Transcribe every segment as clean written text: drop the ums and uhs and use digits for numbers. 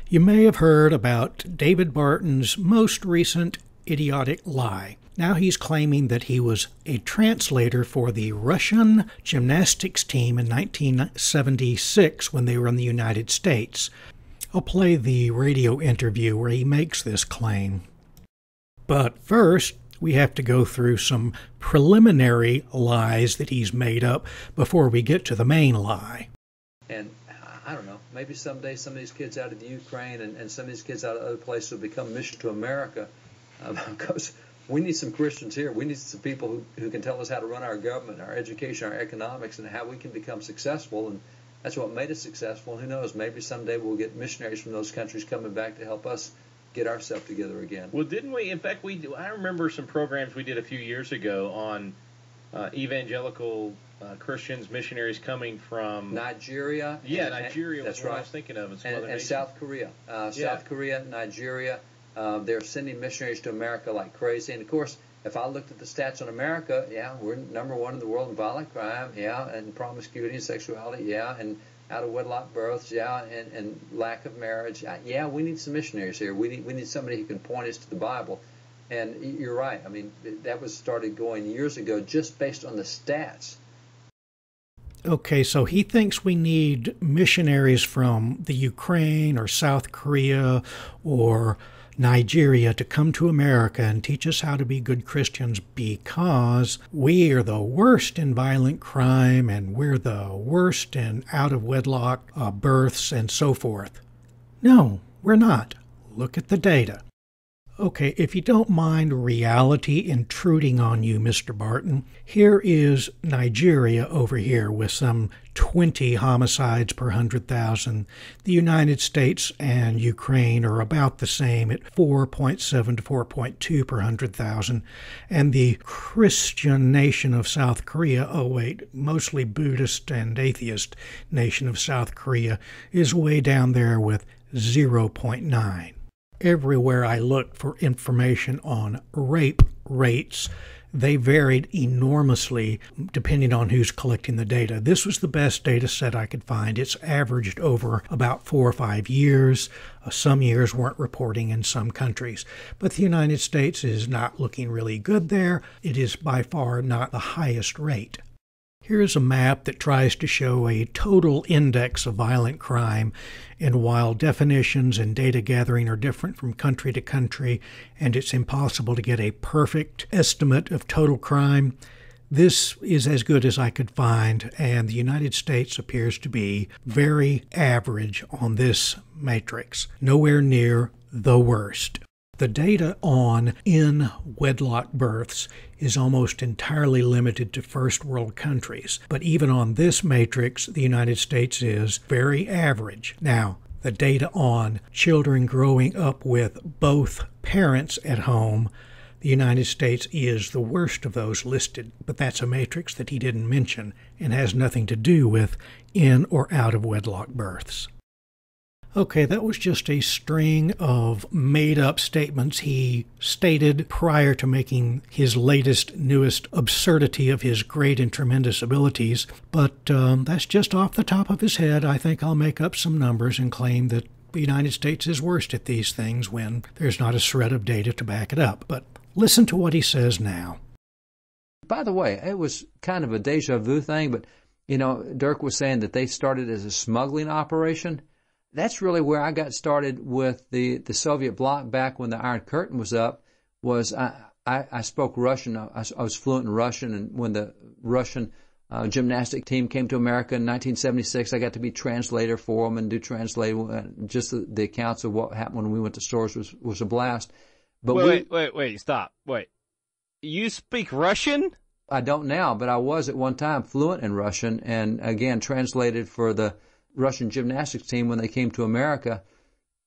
You may have heard about David Barton's most recent idiotic lie. Now he's claiming that he was a translator for the Russian gymnastics team in 1976 when they were in the United States. I'll play the radio interview where he makes this claim. But first, we have to go through some preliminary lies that he's made up before we get to the main lie. And I don't know, maybe someday some of these kids out of the Ukraine and some of these kids out of other places will become mission to America, because we need some Christians here. We need some people who can tell us how to run our government, our education, our economics, and how we can become successful. And that's what made us successful. And who knows, maybe someday we'll get missionaries from those countries coming back to help us get ourselves together again. Well, didn't we? In fact, I remember some programs we did a few years ago on evangelical Christians, missionaries coming from Nigeria. Yeah, Nigeria that's was what right. I was thinking of. And South Korea. South Korea, Nigeria. They're sending missionaries to America like crazy. And, of course, if I looked at the stats on America, we're number one in the world in violent crime, and promiscuity and sexuality, and out-of-wedlock births, and lack of marriage. We need some missionaries here. We need somebody who can point us to the Bible. And you're right. I mean, that was started going years ago just based on the stats. Okay, so he thinks we need missionaries from the Ukraine or South Korea or Nigeria to come to America and teach us how to be good Christians because we are the worst in violent crime and we're the worst in out-of-wedlock births and so forth. No, we're not. Look at the data. Okay, if you don't mind reality intruding on you, Mr. Barton, here is Nigeria over here with some 20 homicides per 100,000. The United States and Ukraine are about the same at 4.7 to 4.2 per 100,000. And the Christian nation of South Korea, mostly Buddhist and atheist nation of South Korea, is way down there with 0.9. Everywhere I looked for information on rape rates, they varied enormously depending on who's collecting the data. This was the best data set I could find. It's averaged over about 4 or 5 years. Some years weren't reporting in some countries. But the United States is not looking really good there. It is by far not the highest rate. Here's a map that tries to show a total index of violent crime, and while definitions and data gathering are different from country to country, and it's impossible to get a perfect estimate of total crime, this is as good as I could find, and the United States appears to be very average on this matrix, nowhere near the worst. The data on in-wedlock births is almost entirely limited to first world countries, but even on this matrix, the United States is very average. Now, the data on children growing up with both parents at home, the United States is the worst of those listed, but that's a matrix that he didn't mention and has nothing to do with in or out of wedlock births. Okay, that was just a string of made-up statements he stated prior to making his latest, newest absurdity of his great and tremendous abilities. But that's just off the top of his head. I think I'll make up some numbers and claim that the United States is worst at these things when there's not a shred of data to back it up. But listen to what he says now. By the way, it was kind of a deja vu thing, but, Dirk was saying that they started as a smuggling operation. That's really where I got started with the Soviet bloc back when the Iron Curtain was up. I spoke Russian. I was fluent in Russian, and when the Russian gymnastic team came to America in 1976, I got to be translator for them and do translate. Just the accounts of what happened when we went to stores was a blast. But wait, stop. Wait. You speak Russian? I don't now, but I was at one time fluent in Russian, and again translated for the Russian gymnastics team when they came to America.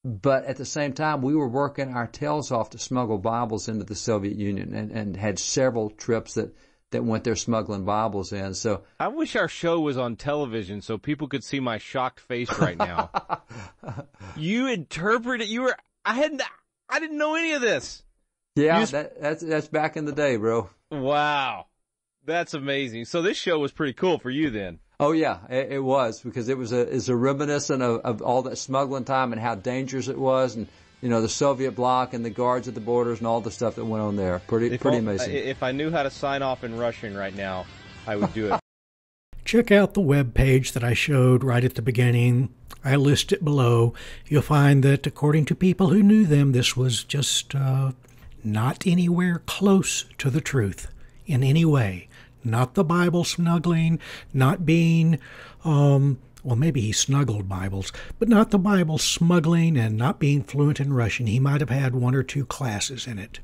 But at the same time, we were working our tails off to smuggle Bibles into the Soviet Union and had several trips that went there smuggling Bibles in. So I wish our show was on television so people could see my shocked face right now. You interpreted, I didn't know any of this. Yeah, that's back in the day, bro. Wow. That's amazing. So this show was pretty cool for you then. Oh yeah, it was, because it's a reminiscent of all that smuggling time and how dangerous it was, and the Soviet bloc and the guards at the borders and all the stuff that went on there. Pretty amazing. If I knew how to sign off in Russian right now, I would do it. Check out the web page that I showed right at the beginning. I list it below. You'll find that according to people who knew them, this was just not anywhere close to the truth in any way. Not the Bible snuggling, not being, well, maybe he snuggled Bibles, but not the Bible smuggling and not being fluent in Russian. He might have had 1 or 2 classes in it.